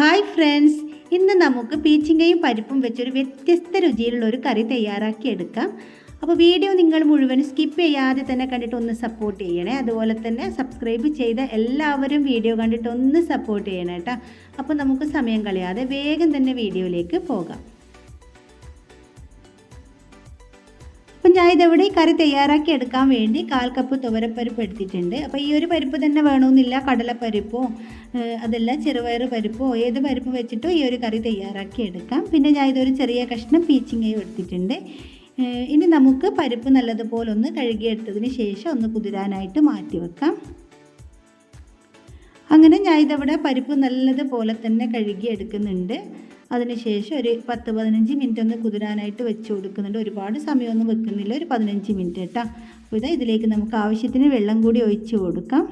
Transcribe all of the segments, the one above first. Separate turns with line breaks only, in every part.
Hi friends, ഇന്ന് നമുക്ക് പീച്ചിങ്ങയും പരിപ്പും വെച്ചൊരു വ്യത്യസ്ത രുചിയിലുള്ള ഒരു കറി തയ്യാറാക്കിയെടുക്കാം. അപ്പോൾ വീഡിയോ നിങ്ങൾ മുഴുവൻ സ്കിപ്പ് ചെയ്യാതെ തന്നെ കണ്ടിട്ട് ഒന്ന് സപ്പോർട്ട് ചെയ്യണേ. അതുപോലെ തന്നെ സബ്സ്ക്രൈബ് ചെയ്ത എല്ലാവരും വീഡിയോ കണ്ടിട്ട് ഒന്ന് സപ്പോർട്ട് ചെയ്യണേ കേട്ടോ. അപ്പോൾ നമുക്ക് സമയം കളയാതെ വേഗം തന്നെ വീഡിയോയിലേക്ക് പോകാം. അപ്പം ഞാൻ ഇതെവിടെ ഈ കറി തയ്യാറാക്കി എടുക്കാൻ വേണ്ടി 1/4 കപ്പ് തുവരപ്പരിപ്പ് എടുത്തിട്ടുണ്ട്. അപ്പോൾ ഈ ഒരു പരിപ്പ് തന്നെ വേണമെന്നില്ല, കടലപ്പരിപ്പോ അതല്ല ചെറുപയർ പരിപ്പോ ഏത് പരിപ്പ് വെച്ചിട്ടോ ഈ ഒരു കറി തയ്യാറാക്കി എടുക്കാം. പിന്നെ ഞാൻ ഇതൊരു ചെറിയ കഷ്ണം പീച്ചിങ്ങയും എടുത്തിട്ടുണ്ട്. ഇനി നമുക്ക് പരിപ്പ് നല്ലതുപോലെ ഒന്ന് കഴുകിയെടുത്തതിന് ശേഷം ഒന്ന് കുതിരാനായിട്ട് മാറ്റി വെക്കാം. അങ്ങനെ ഞാൻ ഇതവിടെ പരിപ്പ് നല്ലതുപോലെ തന്നെ കഴുകി എടുക്കുന്നുണ്ട്. അതിനുശേഷം ഒരു 10-15 മിനിറ്റ് ഒന്ന് കുതിരാനായിട്ട് വെച്ച് കൊടുക്കുന്നുണ്ട്. ഒരുപാട് സമയമൊന്നും വെക്കുന്നില്ല, ഒരു 15 മിനിറ്റ് കേട്ടോ. അപ്പോൾ ഇതിലേക്ക് നമുക്ക് ആവശ്യത്തിന് വെള്ളം കൂടി ഒഴിച്ച് കൊടുക്കാം.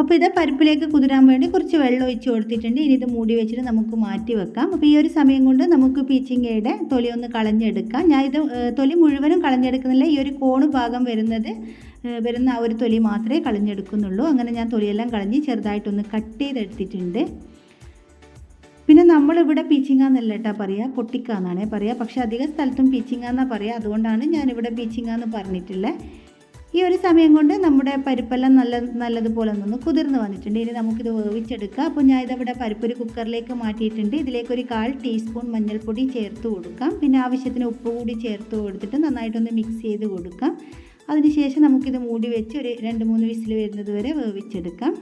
അപ്പോൾ പരിപ്പിലേക്ക് കുതിരാൻ വേണ്ടി കുറച്ച് വെള്ളം ഒഴിച്ച് കൊടുത്തിട്ടുണ്ട്. ഇനി ഇത് മൂടി വെച്ചിട്ട് നമുക്ക് മാറ്റി വെക്കാം. അപ്പോൾ ഈ ഒരു സമയം കൊണ്ട് നമുക്ക് പീച്ചിങ്ങയുടെ തൊലി ഒന്ന് കളഞ്ഞെടുക്കാം. ഞാൻ തൊലി മുഴുവനും കളഞ്ഞെടുക്കുന്നില്ല, ഈ ഒരു കോണ് ഭാഗം വരുന്ന ആ ഒരു തൊലി മാത്രമേ കളഞ്ഞെടുക്കുന്നുള്ളൂ. അങ്ങനെ ഞാൻ തൊലിയെല്ലാം കളഞ്ഞ് ചെറുതായിട്ടൊന്ന് കട്ട് ചെയ്തെടുത്തിട്ടുണ്ട്. പിന്നെ നമ്മളിവിടെ പീച്ചിങ്ങ എന്നല്ല കേട്ടോ പറയുക, പൊട്ടിക്ക എന്നാണ് പറയുക. പക്ഷേ അധിക സ്ഥലത്തും പീച്ചിങ്ങ എന്നാണ് പറയുക. അതുകൊണ്ടാണ് ഞാനിവിടെ പീച്ചിങ്ങ എന്ന് പറഞ്ഞിട്ടില്ല. ഈ ഒരു സമയം കൊണ്ട് നമ്മുടെ പരിപ്പെല്ലാം നല്ലതുപോലെ ഒന്ന് കുതിർന്ന് വന്നിട്ടുണ്ട്. ഇനി നമുക്കിത് വേവിച്ചെടുക്കാം. അപ്പോൾ ഞാൻ ഇതവിടെ പരിപ്പൊരു കുക്കറിലേക്ക് മാറ്റിയിട്ടുണ്ട്. ഇതിലേക്കൊരു 1/4 ടീസ്പൂൺ മഞ്ഞൾപ്പൊടി ചേർത്ത് കൊടുക്കാം. പിന്നെ ആവശ്യത്തിന് ഉപ്പ് കൂടി ചേർത്ത് കൊടുത്തിട്ട് നന്നായിട്ടൊന്ന് മിക്സ് ചെയ്ത് കൊടുക്കാം. അതിനുശേഷം നമുക്കിത് മൂടി വെച്ച് ഒരു 2-3 വിസിൽ വരുന്നത് വരെ വേവിച്ചെടുക്കാം.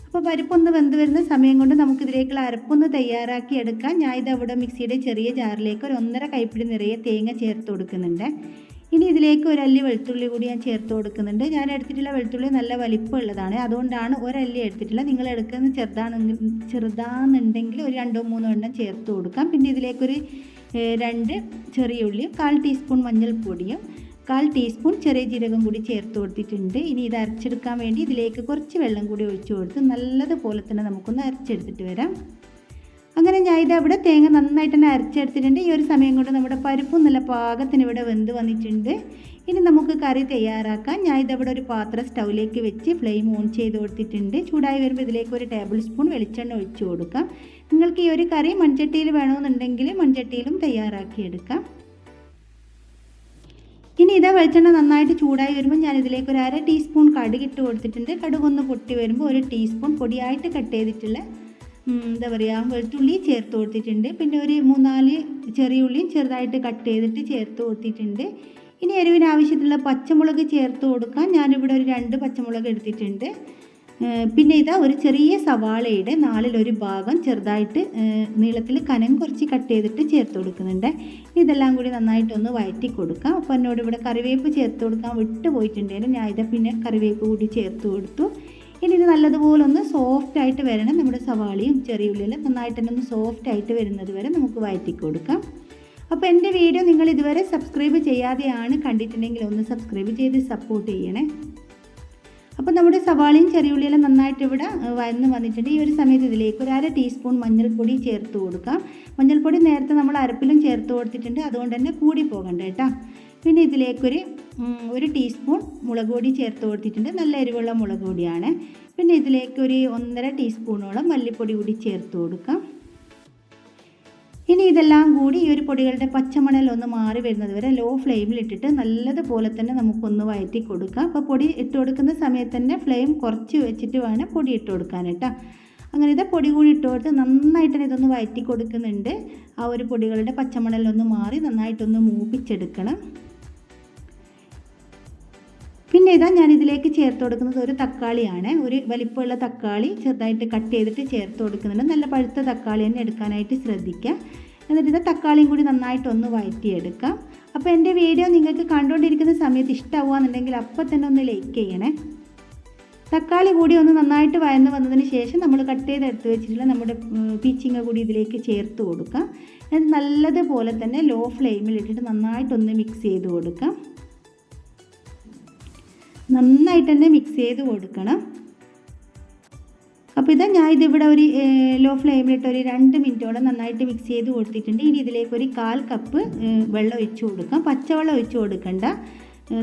അപ്പോൾ പരിപ്പൊന്ന് വെന്ത് വരുന്ന സമയം കൊണ്ട് നമുക്കിതിലേക്കുള്ള അരപ്പൊന്ന് തയ്യാറാക്കി എടുക്കാം. ഞാൻ ഇതവിടെ മിക്സിയുടെ ചെറിയ ജാറിലേക്ക് ഒരു 1.5 കൈപ്പിടി നിറയെ തേങ്ങ ചേർത്ത് കൊടുക്കുന്നുണ്ട്. ഇനി ഇതിലേക്ക് ഒരല്ലി വെളുത്തുള്ളി കൂടി ഞാൻ ചേർത്ത് കൊടുക്കുന്നുണ്ട്. ഞാൻ എടുത്തിട്ടുള്ള വെളുത്തുള്ളി നല്ല വലിപ്പമുള്ളതാണ്, അതുകൊണ്ടാണ് ഒരല്ലി എടുത്തിട്ടില്ല. നിങ്ങൾ എടുക്കുന്നത് ചെറുതാണെന്നുണ്ടെങ്കിൽ ഒരു 2-3 എണ്ണം ചേർത്ത് കൊടുക്കാം. പിന്നെ ഇതിലേക്കൊരു 2 ചെറിയ ഉള്ളിയും 1/4 ടീസ്പൂൺ മഞ്ഞൾപ്പൊടിയും 1/4 ടീസ്പൂൺ ചെറിയ ജീരകം കൂടി ചേർത്ത് കൊടുത്തിട്ടുണ്ട്. ഇനി ഇത് അരച്ചെടുക്കാൻ വേണ്ടി ഇതിലേക്ക് കുറച്ച് വെള്ളം കൂടി ഒഴിച്ച് കൊടുത്ത് നല്ലതുപോലെ തന്നെ നമുക്കൊന്ന് അരച്ചെടുത്തിട്ട് വരാം. അങ്ങനെ ഞാൻ അവിടെ തേങ്ങ നന്നായിട്ട് തന്നെ അരച്ചെടുത്തിട്ടുണ്ട്. ഈ ഒരു സമയം കൊണ്ട് നമ്മുടെ പരിപ്പും നല്ല പാകത്തിന് ഇവിടെ വെന്ത് വന്നിട്ടുണ്ട്. ഇനി നമുക്ക് കറി തയ്യാറാക്കാം. ഞാൻ ഇതവിടെ ഒരു പാത്രം സ്റ്റൗവിലേക്ക് വെച്ച് ഫ്ലെയിം ഓൺ ചെയ്ത് കൊടുത്തിട്ടുണ്ട്. ചൂടായി വരുമ്പോൾ ഇതിലേക്ക് ഒരു ടേബിൾ സ്പൂൺ വെളിച്ചെണ്ണ ഒഴിച്ച് കൊടുക്കാം. നിങ്ങൾക്ക് ഈ ഒരു കറി മൺചട്ടിയിൽ വേണമെന്നുണ്ടെങ്കിൽ മൺചട്ടിയിലും തയ്യാറാക്കിയെടുക്കാം. ഇനി വെളിച്ചെണ്ണ നന്നായിട്ട് ചൂടായി വരുമ്പോൾ ഞാൻ ഇതിലേക്ക് ഒരു 1/2 ടീസ്പൂൺ കടുക് ഇട്ട് കൊടുത്തിട്ടുണ്ട്. കടുകൊന്ന് പൊട്ടി വരുമ്പോൾ ഒരു ടീസ്പൂൺ പൊടിയായിട്ട് കട്ട് ചെയ്തിട്ടുള്ള വെളുത്തുള്ളി ചേർത്ത് കൊടുത്തിട്ടുണ്ട്. പിന്നെ ഒരു 3-4 ചെറിയ ഉള്ളിയും ചെറുതായിട്ട് കട്ട് ചെയ്തിട്ട് ചേർത്ത് കൊടുത്തിട്ടുണ്ട്. ഇനി എരിവിന് ആവശ്യത്തിലുള്ള പച്ചമുളക് ചേർത്ത് കൊടുക്കാം. ഞാനിവിടെ ഒരു 2 പച്ചമുളക് എടുത്തിട്ടുണ്ട്. പിന്നെ ഒരു ചെറിയ സവാളയുടെ 4/1 ഭാഗം ചെറുതായിട്ട് നീളത്തിൽ കനം കുറച്ച് കട്ട് ചെയ്തിട്ട് ചേർത്ത് കൊടുക്കുന്നുണ്ട്. ഇതെല്ലാം കൂടി നന്നായിട്ടൊന്ന് വഴറ്റി കൊടുക്കാം. അപ്പോൾ എന്നോട് ഇവിടെ കറിവേപ്പ് ചേർത്ത് കൊടുക്കാൻ വിട്ടുപോയിട്ടുണ്ടായിരുന്നു. ഞാൻ പിന്നെ കറിവേപ്പ് കൂടി ചേർത്ത് കൊടുത്തു. ഇനി ഇത് നല്ലതുപോലെ ഒന്ന് സോഫ്റ്റായിട്ട് വരണം. നമ്മുടെ സവാളയും ചെറിയ ഉള്ളിയെല്ലാം നന്നായിട്ട് തന്നെ ഒന്ന് സോഫ്റ്റായിട്ട് വരുന്നത് വരെ നമുക്ക് വഴറ്റി കൊടുക്കാം. അപ്പോൾ എൻ്റെ വീഡിയോ നിങ്ങൾ ഇതുവരെ സബ്സ്ക്രൈബ് ചെയ്യാതെയാണ് കണ്ടിട്ടുണ്ടെങ്കിൽ ഒന്ന് സബ്സ്ക്രൈബ് ചെയ്ത് സപ്പോർട്ട് ചെയ്യണേ. അപ്പോൾ നമ്മുടെ സവാളയും ചെറിയുള്ളിയെല്ലാം നന്നായിട്ട് ഇവിടെ വഴന്ന് വന്നിട്ടുണ്ട്. ഈ ഒരു സമയത്ത് ഇതിലേക്ക് ഒരു 1/2 ടീസ്പൂൺ മഞ്ഞൾപ്പൊടി ചേർത്ത് കൊടുക്കാം. മഞ്ഞൾപ്പൊടി നേരത്തെ നമ്മൾ അരപ്പിലും ചേർത്ത് കൊടുത്തിട്ടുണ്ട്, അതുകൊണ്ട് തന്നെ കൂടി പോകണ്ട കേട്ടോ. പിന്നെ ഇതിലേക്കൊരു 1 ടീസ്പൂൺ മുളക് പൊടി ചേർത്ത് കൊടുത്തിട്ടുണ്ട്. നല്ല എരിവുള്ള മുളക് പൊടിയാണ്. പിന്നെ ഇതിലേക്കൊരു 1.5 ടീസ്പൂണോളം മല്ലിപ്പൊടി കൂടി ചേർത്ത് കൊടുക്കാം. ഇനി ഇതെല്ലാം കൂടി ഈ ഒരു പൊടികളുടെ പച്ചമണൽ ഒന്ന് മാറി വരുന്നത് വരെ ലോ ഫ്ലെയിമിൽ ഇട്ടിട്ട് നല്ലതുപോലെ തന്നെ നമുക്കൊന്ന് വഴറ്റി കൊടുക്കാം. അപ്പോൾ പൊടി ഇട്ട് കൊടുക്കുന്ന സമയത്ത് തന്നെ ഫ്ലെയിം കുറച്ച് വെച്ചിട്ട് വേണം പൊടി ഇട്ട് കൊടുക്കാൻ കേട്ടോ. അങ്ങനെ പൊടി കൂടി ഇട്ട് കൊടുത്ത് നന്നായിട്ട് തന്നെ ഇതൊന്ന് വഴറ്റി കൊടുക്കുന്നുണ്ട്. ആ ഒരു പൊടികളുടെ പച്ചമണലൊന്ന് മാറി നന്നായിട്ടൊന്ന് മൂപ്പിച്ചെടുക്കണം. പിന്നെ ഞാൻ ഇതിലേക്ക് ചേർത്ത് കൊടുക്കുന്നത് ഒരു തക്കാളിയാണ്. ഒരു വലിപ്പമുള്ള തക്കാളി ചെറുതായിട്ട് കട്ട് ചെയ്തിട്ട് ചേർത്ത് കൊടുക്കുന്നുണ്ട്. നല്ല പഴുത്ത തക്കാളി തന്നെ എടുക്കാനായിട്ട് ശ്രദ്ധിക്കുക. എന്നിട്ട് തക്കാളിയും കൂടി നന്നായിട്ടൊന്ന് വഴറ്റിയെടുക്കാം. അപ്പോൾ എൻ്റെ വീഡിയോ നിങ്ങൾക്ക് കണ്ടുകൊണ്ടിരിക്കുന്ന സമയത്ത് ഇഷ്ടമാവുകയെന്നുണ്ടെങ്കിൽ അപ്പോൾ തന്നെ ഒന്ന് ലൈക്ക് ചെയ്യണേ. തക്കാളി കൂടി ഒന്ന് നന്നായിട്ട് വഴന്ന് വന്നതിന് ശേഷം നമ്മൾ കട്ട് ചെയ്തെടുത്ത് വെച്ചിട്ടുള്ള നമ്മുടെ പീച്ചിങ്ങ കൂടി ഇതിലേക്ക് ചേർത്ത് കൊടുക്കാം. എന്നിട്ട് നല്ലതുപോലെ തന്നെ ലോ ഫ്ലെയിമിൽ ഇട്ടിട്ട് നന്നായിട്ടൊന്ന് മിക്സ് ചെയ്ത് കൊടുക്കാം. നന്നായിട്ട് തന്നെ മിക്സ് ചെയ്ത് കൊടുക്കണം. അപ്പോൾ ഞാൻ ഇതിവിടെ ഒരു ലോ ഫ്ലെയിമിലിട്ട് ഒരു 2 മിനിറ്റോളം നന്നായിട്ട് മിക്സ് ചെയ്ത് കൊടുത്തിട്ടുണ്ട്. ഇനി ഇതിലേക്ക് ഒരു 1/4 കപ്പ് വെള്ളം ഒഴിച്ച് കൊടുക്കാം. പച്ചവെള്ളം ഒഴിച്ച് കൊടുക്കണ്ട.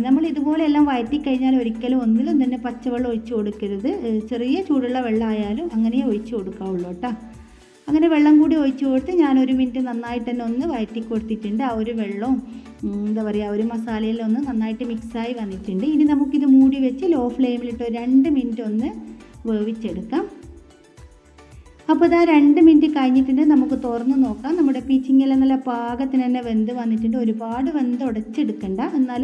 നമ്മൾ ഇതുപോലെ എല്ലാം വഴറ്റി കഴിഞ്ഞാൽ ഒരിക്കലും ഒന്നിലും തന്നെ പച്ചവെള്ളം ഒഴിച്ച് കൊടുക്കരുത്. ചെറിയ ചൂടുള്ള വെള്ളമായാലും അങ്ങനെ ഒഴിച്ച് കൊടുക്കാവുള്ളൂ കേട്ടോ. അങ്ങനെ വെള്ളം കൂടി ഒഴിച്ച് കൊടുത്ത് ഞാൻ 1 മിനിറ്റ് നന്നായിട്ട് തന്നെ ഒന്ന് വഴറ്റി കൊടുത്തിട്ടുണ്ട്. ആ ഒരു വെള്ളവും എന്താ പറയുക ഒരു മസാലയിലൊന്ന് നന്നായിട്ട് മിക്സായി വന്നിട്ടുണ്ട്. ഇനി നമുക്കിത് മൂടി വെച്ച് ലോ ഫ്ലെയിമിലിട്ട് 2 മിനിറ്റ് ഒന്ന് വേവിച്ചെടുക്കാം. അപ്പോൾ ഇതാ 2 മിനിറ്റ് കഴിഞ്ഞിട്ടുണ്ട്. നമുക്ക് തുറന്ന് നോക്കാം. നമ്മുടെ പീച്ചിങ്ങെല്ലാം നല്ല പാകത്തിന് തന്നെ വെന്ത് വന്നിട്ടുണ്ട്. ഒരുപാട് വെന്ത് ഉടച്ചെടുക്കണ്ട, എന്നാൽ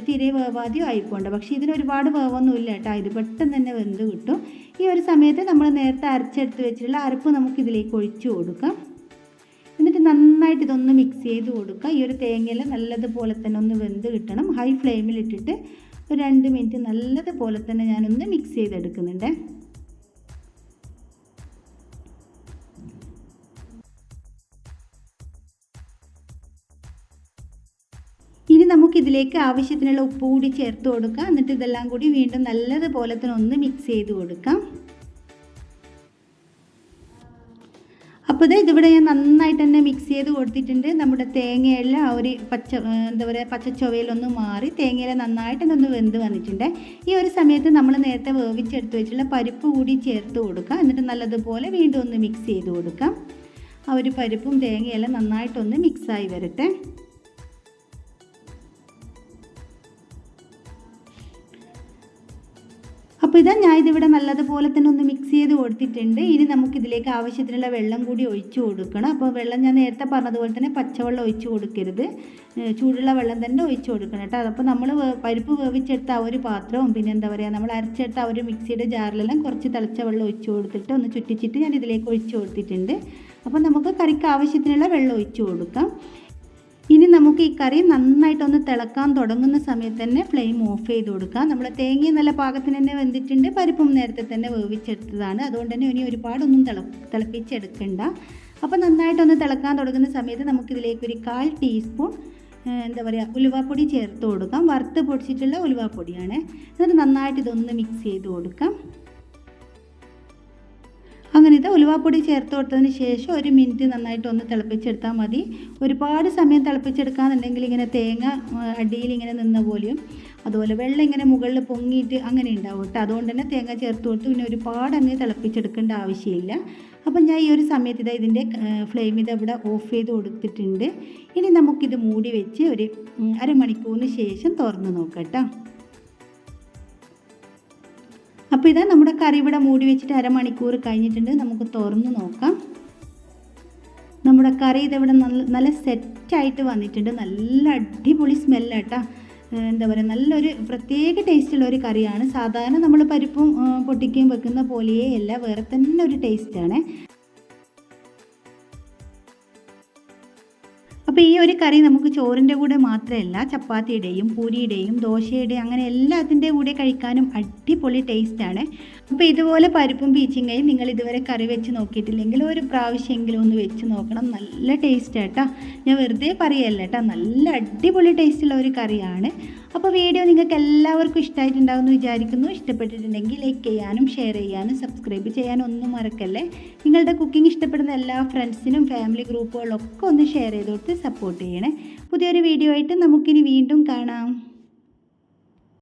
തീരെ വേവാതെയോ ആയിപ്പോണ്ട. പക്ഷേ ഇതിന് ഒരുപാട് വേവൊന്നുമില്ല കേട്ടോ, ഇത് പെട്ടെന്ന് തന്നെ വെന്ത് കിട്ടും. ഈ ഒരു സമയത്ത് നമ്മൾ നേരത്തെ അരച്ചെടുത്ത് വെച്ചിട്ടുള്ള അരപ്പ് നമുക്കിതിലേക്ക് ഒഴിച്ചു കൊടുക്കാം. എന്നിട്ട് നന്നായിട്ട് ഇതൊന്ന് മിക്സ് ചെയ്ത് കൊടുക്കുക. ഈ ഒരു തേങ്ങയെല്ലാം നല്ലതുപോലെ തന്നെ ഒന്ന് വെന്ത് കിട്ടണം. ഹൈ ഫ്ലെയിമിലിട്ടിട്ട് 2 മിനിറ്റ് നല്ലതുപോലെ തന്നെ ഞാനൊന്ന് മിക്സ് ചെയ്തെടുക്കുന്നുണ്ട്. ഇനി നമുക്കിതിലേക്ക് ആവശ്യത്തിനുള്ള ഉപ്പ് കൂടി ചേർത്ത് കൊടുക്കാം. എന്നിട്ട് ഇതെല്ലാം കൂടി വീണ്ടും നല്ലതുപോലെ തന്നെ ഒന്ന് മിക്സ് ചെയ്ത് കൊടുക്കാം. അപ്പോൾ ഇതിവിടെ ഞാൻ നന്നായിട്ട് തന്നെ മിക്സ് ചെയ്ത് കൊടുത്തിട്ടുണ്ട്. നമ്മുടെ തേങ്ങയെല്ലാം ആ ഒരു എന്താ പറയുക പച്ചച്ചുവയിലൊന്ന് മാറി തേങ്ങയെല്ലാം നന്നായിട്ട് തന്നെ ഒന്ന് വെന്ത് വന്നിട്ടുണ്ട്. ഈ ഒരു സമയത്ത് നമ്മൾ നേരത്തെ വേവിച്ചെടുത്ത് വെച്ചിട്ടുള്ള പരിപ്പ് കൂടി ചേർത്ത് കൊടുക്കാം. എന്നിട്ട് നല്ലതുപോലെ വീണ്ടും ഒന്ന് മിക്സ് ചെയ്ത് കൊടുക്കാം. ആ ഒരു പരിപ്പും തേങ്ങയെല്ലാം നന്നായിട്ടൊന്ന് മിക്സായി വരട്ടെ. അപ്പോൾ ഞാൻ ഇതിവിടെ നല്ലതുപോലെ തന്നെ ഒന്ന് മിക്സ് ചെയ്ത് കൊടുത്തിട്ടുണ്ട്. ഇനി നമുക്കിതിലേക്ക് ആവശ്യത്തിനുള്ള വെള്ളം കൂടി ഒഴിച്ചു കൊടുക്കണം. അപ്പോൾ വെള്ളം ഞാൻ നേരത്തെ പറഞ്ഞതുപോലെ തന്നെ പച്ചവെള്ളം ഒഴിച്ചു കൊടുക്കരുത്, ചൂടുള്ള വെള്ളം തന്നെ ഒഴിച്ചു കൊടുക്കണം കേട്ടോ. അപ്പോൾ നമ്മൾ പരിപ്പ് വേവിച്ചെടുത്ത ആ ഒരു പാത്രവും പിന്നെ എന്താ പറയുക നമ്മൾ അരച്ചെടുത്ത ആ ഒരു മിക്സിയുടെ ജാറിലെല്ലാം കുറച്ച് തിളച്ച വെള്ളം ഒഴിച്ചു കൊടുത്തിട്ട് ഒന്ന് ചുറ്റിച്ചിട്ട് ഞാൻ ഇതിലേക്ക് ഒഴിച്ചു കൊടുത്തിട്ടുണ്ട്. അപ്പോൾ നമുക്ക് കറിക്ക് ആവശ്യത്തിനുള്ള വെള്ളം ഒഴിച്ചു കൊടുക്കാം. ഇനി നമുക്ക് ഈ കറി നന്നായിട്ടൊന്ന് തിളക്കാൻ തുടങ്ങുന്ന സമയത്ത് തന്നെ ഫ്ലെയിം ഓഫ് ചെയ്ത് കൊടുക്കാം. നമ്മൾ തേങ്ങ നല്ല പാകത്തിന് തന്നെ വെന്തിട്ടുണ്ട്, പരിപ്പും നേരത്തെ തന്നെ വേവിച്ചെടുത്തതാണ്. അതുകൊണ്ട് തന്നെ ഇനി ഒരുപാടൊന്നും തിളപ്പിച്ചെടുക്കണ്ട. അപ്പോൾ നന്നായിട്ടൊന്ന് തിളക്കാൻ തുടങ്ങുന്ന സമയത്ത് നമുക്കിതിലേക്ക് ഒരു 1/4 ടീസ്പൂൺ എന്താ പറയുക ഉലുവാപ്പൊടി ചേർത്ത് കൊടുക്കാം. വറുത്ത് പൊടിച്ചിട്ടുള്ള ഉലുവാപ്പൊടിയാണ്. എന്നിട്ട് നന്നായിട്ട് ഇതൊന്ന് മിക്സ് ചെയ്ത് കൊടുക്കാം. അങ്ങനെ ഉലുവാപ്പൊടി ചേർത്ത് കൊടുത്തതിന് ശേഷം 1 മിനിറ്റ് നന്നായിട്ട് ഒന്ന് തിളപ്പിച്ചെടുത്താൽ മതി. ഒരുപാട് സമയം തിളപ്പിച്ചെടുക്കാന്നുണ്ടെങ്കിൽ ഇങ്ങനെ തേങ്ങ അടിയിൽ ഇങ്ങനെ നിന്ന പോലെയും അതുപോലെ വെള്ളം ഇങ്ങനെ മുകളിൽ പൊങ്ങിയിട്ട് അങ്ങനെ ഉണ്ടാവും കേട്ടോ. അതുകൊണ്ട് തന്നെ തേങ്ങ ചേർത്ത് കൊടുത്ത് പിന്നെ ഒരുപാട് അങ്ങ് തിളപ്പിച്ചെടുക്കേണ്ട ആവശ്യമില്ല. അപ്പം ഞാൻ ഈ ഒരു സമയത്ത് ഇതിൻ്റെ ഫ്ലെയിം ഇവിടെ ഓഫ് ചെയ്ത് കൊടുത്തിട്ടുണ്ട്. ഇനി നമുക്കിത് മൂടി വെച്ച് ഒരു അരമണിക്കൂറിന് ശേഷം തുറന്ന് നോക്കാം കേട്ടോ. അപ്പോൾ നമ്മുടെ കറി ഇവിടെ മൂടി വെച്ചിട്ട് അരമണിക്കൂർ കഴിഞ്ഞിട്ടുണ്ട്. നമുക്ക് തുറന്ന് നോക്കാം. നമ്മുടെ കറി ഇതിവിടെ നല്ല സെറ്റായിട്ട് വന്നിട്ടുണ്ട്. നല്ല അടിപൊളി സ്മെല്ലാട്ടോ. എന്താ പറയുക നല്ലൊരു പ്രത്യേക ടേസ്റ്റുള്ള ഒരു കറിയാണ്. സാധാരണ നമ്മൾ പരിപ്പും പൊട്ടിക്കുകയും വെക്കുന്ന പോലെയേ അല്ല, വേറെ തന്നെ ഒരു ടേസ്റ്റാണ്. അപ്പോൾ ഈ ഒരു കറി നമുക്ക് ചോറിൻ്റെ കൂടെ മാത്രമല്ല ചപ്പാത്തിയുടെയും പൂരിയുടെയും ദോശയുടെയും അങ്ങനെ എല്ലാത്തിൻ്റെ കൂടെ കഴിക്കാനും അടിപൊളി ടേസ്റ്റാണ്. അപ്പോൾ ഇതുപോലെ പരിപ്പും പീച്ചിങ്ങയും നിങ്ങൾ ഇതുവരെ കറി വെച്ച് നോക്കിയിട്ടില്ലെങ്കിൽ ഒരു പ്രാവശ്യമെങ്കിലും ഒന്ന് വെച്ച് നോക്കണം. നല്ല ടേസ്റ്റ് കേട്ടോ, ഞാൻ വെറുതെ പറയല്ല കേട്ടോ, നല്ല അടിപൊളി ടേസ്റ്റുള്ള ഒരു കറിയാണ്. അപ്പോൾ വീഡിയോ നിങ്ങൾക്ക് എല്ലാവർക്കും ഇഷ്ടമായിട്ടുണ്ടാകുമെന്ന് വിചാരിക്കുന്നു. ഇഷ്ടപ്പെട്ടിട്ടുണ്ടെങ്കിൽ ലൈക്ക് ചെയ്യാനും ഷെയർ ചെയ്യാനും സബ്സ്ക്രൈബ് ചെയ്യാനും ഒന്നും മറക്കല്ലേ. നിങ്ങളുടെ കുക്കിംഗ് ഇഷ്ടപ്പെടുന്ന എല്ലാ ഫ്രണ്ട്സിനും ഫാമിലി ഗ്രൂപ്പുകളൊക്കെ ഒന്ന് ഷെയർ ചെയ്ത് കൊടുത്ത് സപ്പോർട്ട് ചെയ്യണേ. പുതിയൊരു വീഡിയോ ആയിട്ട് നമുക്കിനി വീണ്ടും കാണാം.